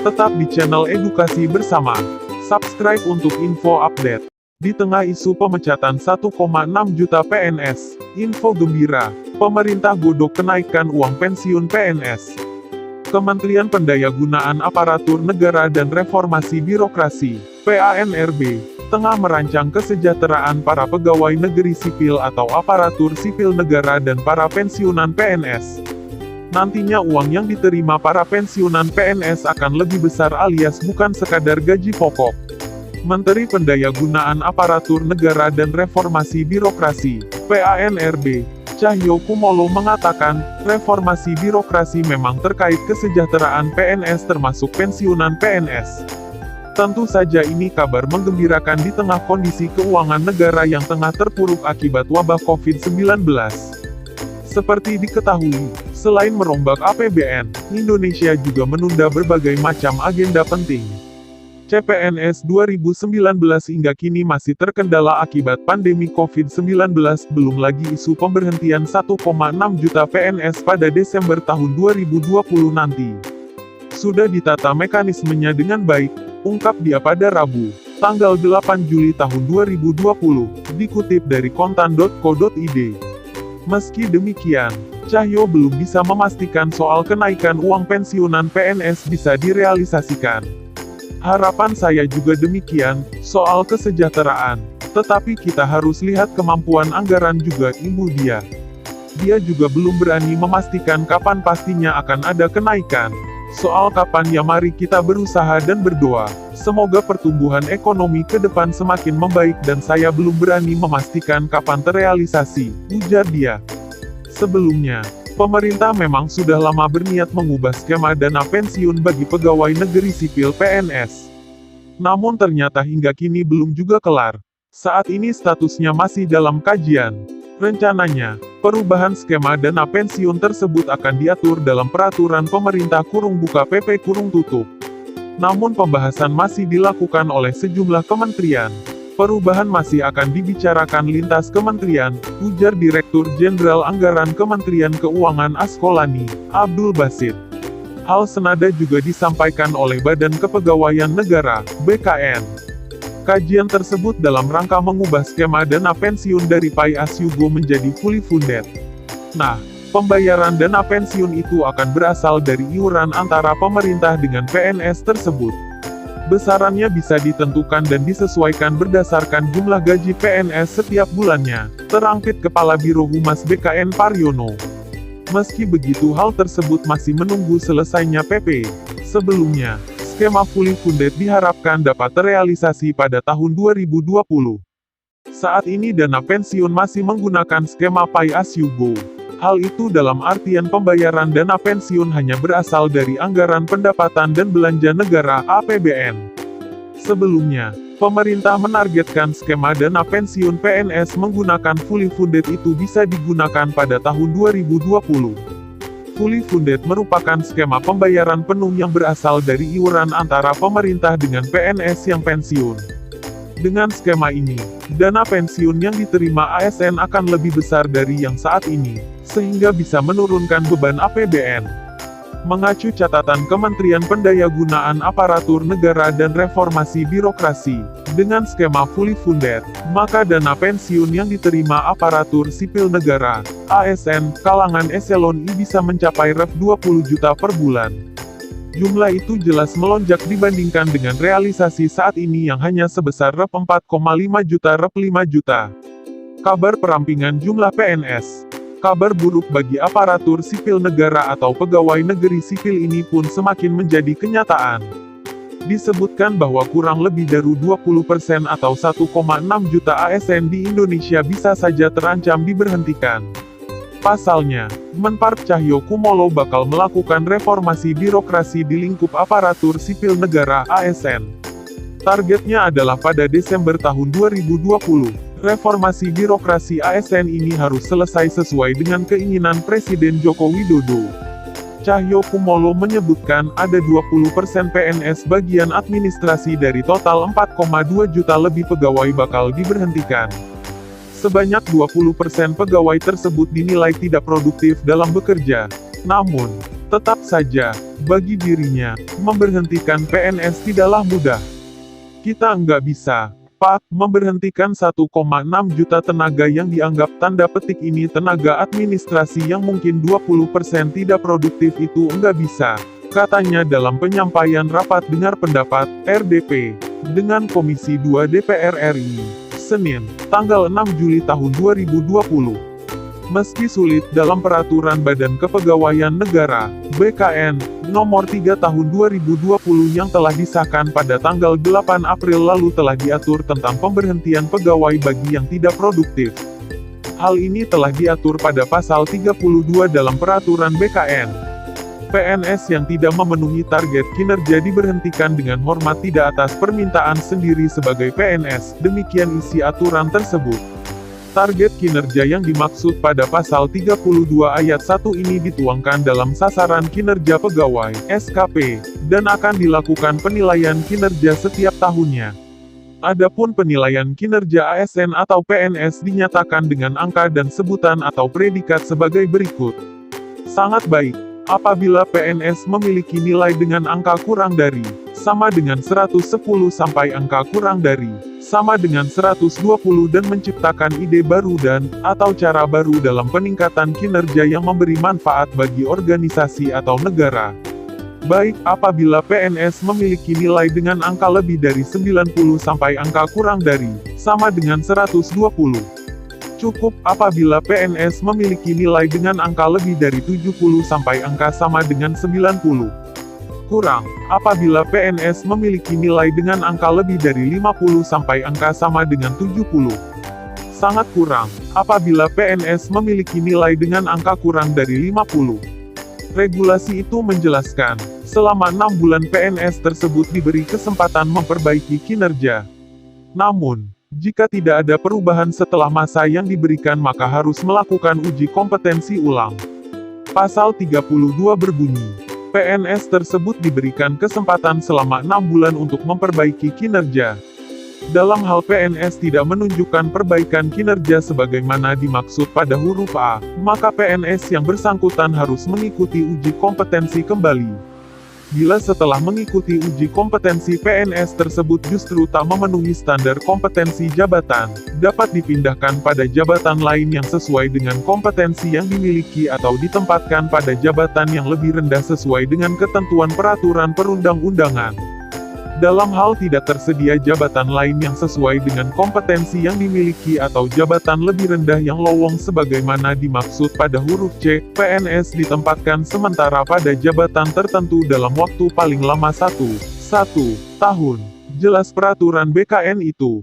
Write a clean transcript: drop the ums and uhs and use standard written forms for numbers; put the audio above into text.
Tetap di channel Edukasi Bersama. Subscribe untuk info update. Di tengah isu pemecatan 1,6 juta PNS, info gembira, pemerintah godok kenaikan uang pensiun PNS. Kementerian Pendayagunaan Aparatur Negara dan Reformasi Birokrasi, PANRB, tengah merancang kesejahteraan para pegawai negeri sipil atau aparatur sipil negara dan para pensiunan PNS. Nantinya uang yang diterima para pensiunan PNS akan lebih besar alias bukan sekadar gaji pokok. Menteri Pendayagunaan Aparatur Negara dan Reformasi Birokrasi, PANRB, Cahyokumolo mengatakan, reformasi birokrasi memang terkait kesejahteraan PNS termasuk pensiunan PNS. Tentu saja ini kabar menggembirakan di tengah kondisi keuangan negara yang tengah terpuruk akibat wabah COVID-19. Seperti diketahui, selain merombak APBN, Indonesia juga menunda berbagai macam agenda penting. CPNS 2019 hingga kini masih terkendala akibat pandemi COVID-19, belum lagi isu pemberhentian 1,6 juta PNS pada Desember tahun 2020 nanti. Sudah ditata mekanismenya dengan baik, ungkap dia pada Rabu, tanggal 8 Juli tahun 2020, dikutip dari kontan.co.id. Meski demikian, Cahyo belum bisa memastikan soal kenaikan uang pensiunan PNS bisa direalisasikan. Harapan saya juga demikian, soal kesejahteraan. Tetapi kita harus lihat kemampuan anggaran juga, imbuh dia. Dia juga belum berani memastikan kapan pastinya akan ada kenaikan. Soal kapan ya mari kita berusaha dan berdoa. Semoga pertumbuhan ekonomi ke depan semakin membaik dan saya belum berani memastikan kapan terrealisasi, ujar dia. Sebelumnya, pemerintah memang sudah lama berniat mengubah skema dana pensiun bagi pegawai negeri sipil PNS. Namun ternyata hingga kini belum juga kelar. Saat ini statusnya masih dalam kajian. Rencananya, perubahan skema dana pensiun tersebut akan diatur dalam peraturan pemerintah (PP). Namun pembahasan masih dilakukan oleh sejumlah kementerian. Perubahan masih akan dibicarakan lintas kementerian, ujar Direktur Jenderal Anggaran Kementerian Keuangan Askolani, Abdul Basit. Hal senada juga disampaikan oleh Badan Kepegawaian Negara, BKN. Kajian tersebut dalam rangka mengubah skema dana pensiun dari pay as you go menjadi fully funded. Nah, pembayaran dana pensiun itu akan berasal dari iuran antara pemerintah dengan PNS tersebut. Besarannya bisa ditentukan dan disesuaikan berdasarkan jumlah gaji PNS setiap bulannya, terangkit Kepala Biro Humas BKN Paryono. Meski begitu hal tersebut masih menunggu selesainya PP. Sebelumnya, skema fully funded diharapkan dapat terrealisasi pada tahun 2020. Saat ini dana pensiun masih menggunakan skema pay as you go. Hal itu dalam artian pembayaran dana pensiun hanya berasal dari anggaran pendapatan dan belanja negara (APBN). Sebelumnya, pemerintah menargetkan skema dana pensiun PNS menggunakan fully funded itu bisa digunakan pada tahun 2020. Fully funded merupakan skema pembayaran penuh yang berasal dari iuran antara pemerintah dengan PNS yang pensiun. Dengan skema ini, dana pensiun yang diterima ASN akan lebih besar dari yang saat ini, sehingga bisa menurunkan beban APBN. Mengacu catatan Kementerian Pendayagunaan Aparatur Negara dan Reformasi Birokrasi, dengan skema fully funded, maka dana pensiun yang diterima aparatur sipil negara, ASN, kalangan eselon I bisa mencapai Rp 20 juta per bulan. Jumlah itu jelas melonjak dibandingkan dengan realisasi saat ini yang hanya sebesar Rp 4,5 juta Rp 5 juta. Kabar perampingan jumlah PNS. Kabar buruk bagi aparatur sipil negara atau pegawai negeri sipil ini pun semakin menjadi kenyataan. Disebutkan bahwa kurang lebih dari 20% atau 1,6 juta ASN di Indonesia bisa saja terancam diberhentikan. Pasalnya, Menpar Cahyokumolo bakal melakukan reformasi birokrasi di lingkup aparatur sipil negara (ASN). Targetnya adalah pada Desember tahun 2020. Reformasi birokrasi ASN ini harus selesai sesuai dengan keinginan Presiden Joko Widodo. Cahyokumolo menyebutkan ada 20% PNS bagian administrasi dari total 4,2 juta lebih pegawai bakal diberhentikan. Sebanyak 20% pegawai tersebut dinilai tidak produktif dalam bekerja. Namun, Tetap saja, bagi dirinya, memberhentikan PNS tidaklah mudah. Kita nggak bisa, Pak, memberhentikan 1,6 juta tenaga yang dianggap tanda petik ini tenaga administrasi yang mungkin 20% tidak produktif itu nggak bisa, katanya dalam penyampaian rapat dengar pendapat, RDP, dengan Komisi 2 DPR RI, Senin, tanggal 6 Juli tahun 2020. Meski sulit dalam Peraturan Badan Kepegawaian Negara, BKN, Nomor 3 Tahun 2020 yang telah disahkan pada tanggal 8 April lalu telah diatur tentang pemberhentian pegawai bagi yang tidak produktif. Hal ini telah diatur pada pasal 32 dalam Peraturan BKN. PNS yang tidak memenuhi target kinerja diberhentikan dengan hormat tidak atas permintaan sendiri sebagai PNS, demikian isi aturan tersebut. Target kinerja yang dimaksud pada pasal 32 ayat 1 ini dituangkan dalam sasaran kinerja pegawai, SKP, dan akan dilakukan penilaian kinerja setiap tahunnya. Adapun penilaian kinerja ASN atau PNS dinyatakan dengan angka dan sebutan atau predikat sebagai berikut. Sangat baik, apabila PNS memiliki nilai dengan angka kurang dari, sama dengan 110 sampai angka kurang dari, sama dengan 120 dan menciptakan ide baru dan, atau cara baru dalam peningkatan kinerja yang memberi manfaat bagi organisasi atau negara. Baik, apabila PNS memiliki nilai dengan angka lebih dari 90 sampai angka kurang dari, sama dengan 120. Cukup, apabila PNS memiliki nilai dengan angka lebih dari 70 sampai angka sama dengan 90. Kurang, apabila PNS memiliki nilai dengan angka lebih dari 50 sampai angka sama dengan 70. Sangat kurang, apabila PNS memiliki nilai dengan angka kurang dari 50. Regulasi itu menjelaskan, selama 6 bulan PNS tersebut diberi kesempatan memperbaiki kinerja. Namun, jika tidak ada perubahan setelah masa yang diberikan maka harus melakukan uji kompetensi ulang. Pasal 32 berbunyi, PNS tersebut diberikan kesempatan selama 6 bulan untuk memperbaiki kinerja. Dalam hal PNS tidak menunjukkan perbaikan kinerja sebagaimana dimaksud pada huruf A, maka PNS yang bersangkutan harus mengikuti uji kompetensi kembali. Bila setelah mengikuti uji kompetensi PNS tersebut justru tak memenuhi standar kompetensi jabatan, dapat dipindahkan pada jabatan lain yang sesuai dengan kompetensi yang dimiliki atau ditempatkan pada jabatan yang lebih rendah sesuai dengan ketentuan peraturan perundang-undangan. Dalam hal tidak tersedia jabatan lain yang sesuai dengan kompetensi yang dimiliki atau jabatan lebih rendah yang lowong sebagaimana dimaksud pada huruf C, PNS ditempatkan sementara pada jabatan tertentu dalam waktu paling lama 1 tahun. Jelas peraturan BKN itu.